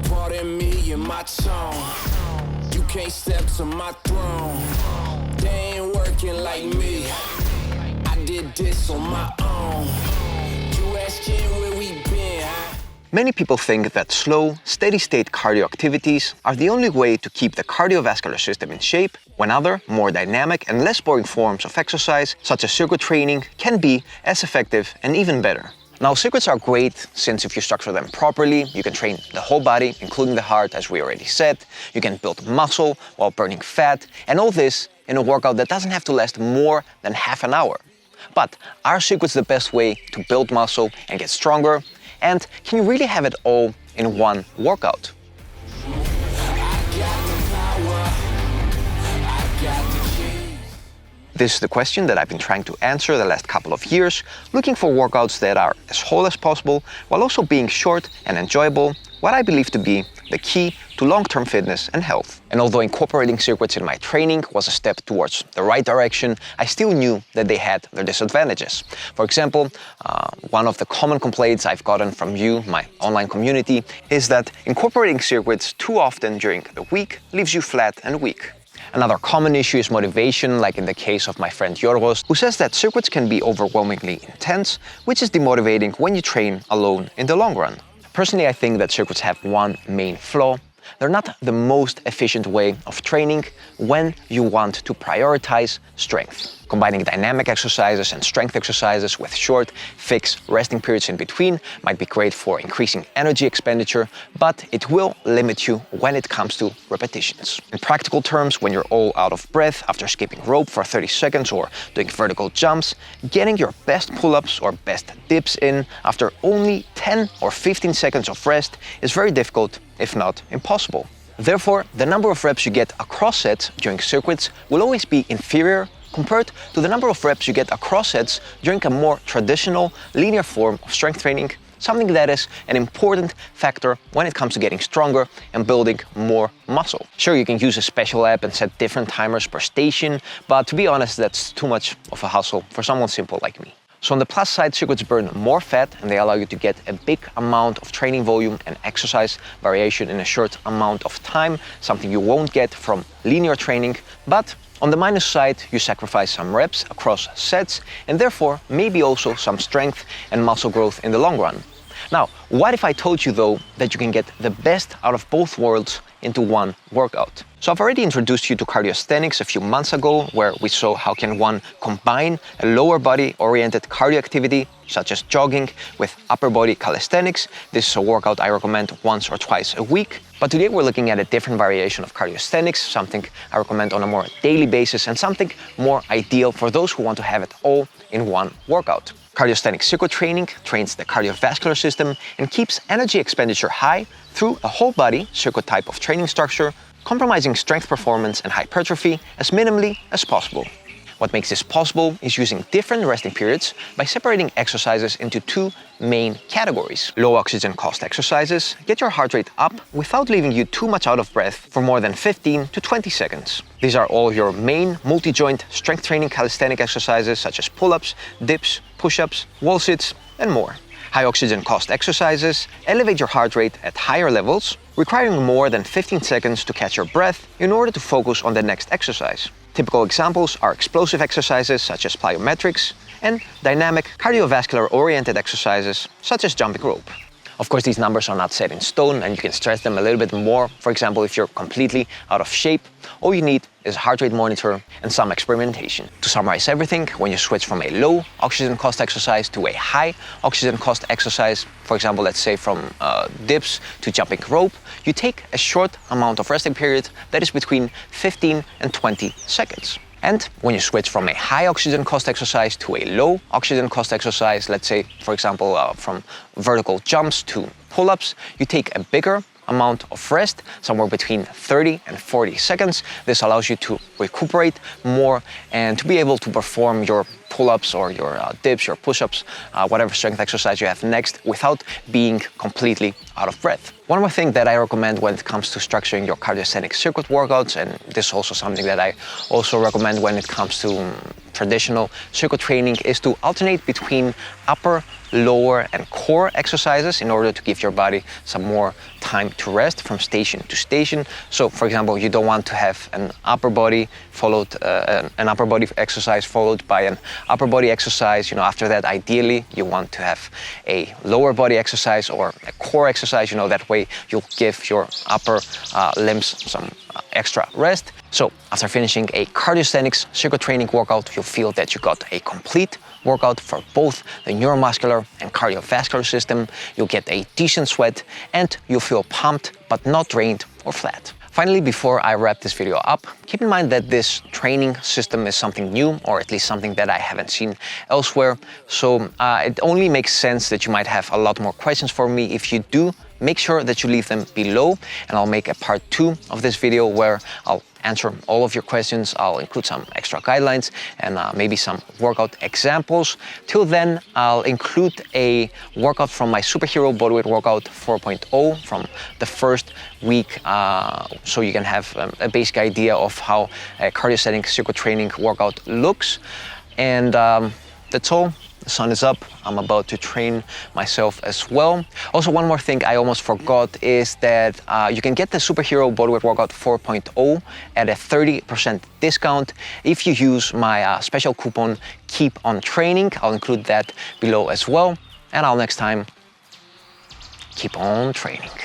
Pardon me and my tone. You can't step to my throne. They ain't working like me. I did this on my own. You asking where we been, huh? Many people think that slow, steady-state cardio activities are the only way to keep the cardiovascular system in shape, when other, more dynamic and less boring forms of exercise, such as circuit training, can be as effective and even better. Now, circuits are great since if you structure them properly, you can train the whole body, including the heart, as we already said. You can build muscle while burning fat, and all this in a workout that doesn't have to last more than half an hour. But are circuits the best way to build muscle and get stronger? And can you really have it all in one workout? This is the question that I've been trying to answer the last couple of years, looking for workouts that are as whole as possible, while also being short and enjoyable, what I believe to be the key to long-term fitness and health. And although incorporating circuits in my training was a step towards the right direction, I still knew that they had their disadvantages. For example, one of the common complaints I've gotten from you, my online community, is that incorporating circuits too often during the week leaves you flat and weak. Another common issue is motivation, like in the case of my friend Yorgos, who says that circuits can be overwhelmingly intense, which is demotivating when you train alone in the long run. Personally, I think that circuits have one main flaw. They're not the most efficient way of training when you want to prioritize strength. Combining dynamic exercises and strength exercises with short, fixed resting periods in between might be great for increasing energy expenditure, but it will limit you when it comes to repetitions. In practical terms, when you're all out of breath after skipping rope for 30 seconds or doing vertical jumps, getting your best pull-ups or best dips in after only 10 or 15 seconds of rest is very difficult, if not impossible. Therefore, the number of reps you get across sets during circuits will always be inferior compared to the number of reps you get across sets during a more traditional, linear form of strength training, something that is an important factor when it comes to getting stronger and building more muscle. Sure, you can use a special app and set different timers per station, but to be honest, that's too much of a hassle for someone simple like me. So on the plus side, circuits burn more fat and they allow you to get a big amount of training volume and exercise variation in a short amount of time, something you won't get from linear training. But on the minus side, you sacrifice some reps across sets and therefore maybe also some strength and muscle growth in the long run. Now, what if I told you though that you can get the best out of both worlds into one workout? So I've already introduced you to cardiosthenics a few months ago, where we saw how can one combine a lower body oriented cardio activity such as jogging with upper body calisthenics. This is a workout I recommend once or twice a week. But today we're looking at a different variation of cardiosthenics, something I recommend on a more daily basis and something more ideal for those who want to have it all in one workout. Cardiosthenic circuit training trains the cardiovascular system and keeps energy expenditure high through a whole body circuit type of training structure, compromising strength performance and hypertrophy as minimally as possible. What makes this possible is using different resting periods by separating exercises into two main categories. Low oxygen cost exercises get your heart rate up without leaving you too much out of breath for more than 15 to 20 seconds. These are all your main multi-joint strength training calisthenic exercises such as pull-ups, dips, push-ups, wall sits, and more. High oxygen cost exercises elevate your heart rate at higher levels, requiring more than 15 seconds to catch your breath in order to focus on the next exercise. Typical examples are explosive exercises such as plyometrics and dynamic cardiovascular-oriented exercises such as jumping rope. Of course, these numbers are not set in stone and you can stress them a little bit more. For example, if you're completely out of shape, all you need is a heart rate monitor and some experimentation. To summarize everything, when you switch from a low oxygen cost exercise to a high oxygen cost exercise, for example, let's say from dips to jumping rope, you take a short amount of resting period that is between 15 and 20 seconds. And when you switch from a high oxygen cost exercise to a low oxygen cost exercise, let's say, for example, from vertical jumps to pull-ups, you take a bigger amount of rest, somewhere between 30 and 40 seconds. This allows you to recuperate more and to be able to perform your pull-ups or your dips, your push-ups, whatever strength exercise you have next without being completely out of breath. One more thing that I recommend when it comes to structuring your cardiosthenic circuit workouts, and this is also something that I also recommend when it comes to traditional circuit training, is to alternate between upper, lower and core exercises in order to give your body some more time to rest from station to station. So for example, you don't want to have an upper body exercise followed by an upper body exercise. After that, ideally you want to have a lower body exercise or a core exercise. That way you'll give your upper limbs some extra rest. So after finishing a cardiosthenics circuit training workout, you'll feel that you got a complete workout for both the neuromuscular and cardiovascular system. You'll get a decent sweat and you'll feel pumped but not drained or flat. Finally, before I wrap this video up, keep in mind that this training system is something new, or at least something that I haven't seen elsewhere. So it only makes sense that you might have a lot more questions for me. If you do, make sure that you leave them below, and I'll make a part 2 of this video where I'll answer all of your questions. I'll include some extra guidelines and maybe some workout examples. Till then, I'll include a workout from my superhero bodyweight workout 4.0 from the first week, so you can have a basic idea of how a cardiosthenic circuit training workout looks. And that's all. The sun is up. I'm about to train myself as well. Also, one more thing I almost forgot is that you can get the Superhero Bodyweight Workout 4.0 at a 30% discount if you use my special coupon Keep on Training. I'll include that below as well. And I'll next time keep on training.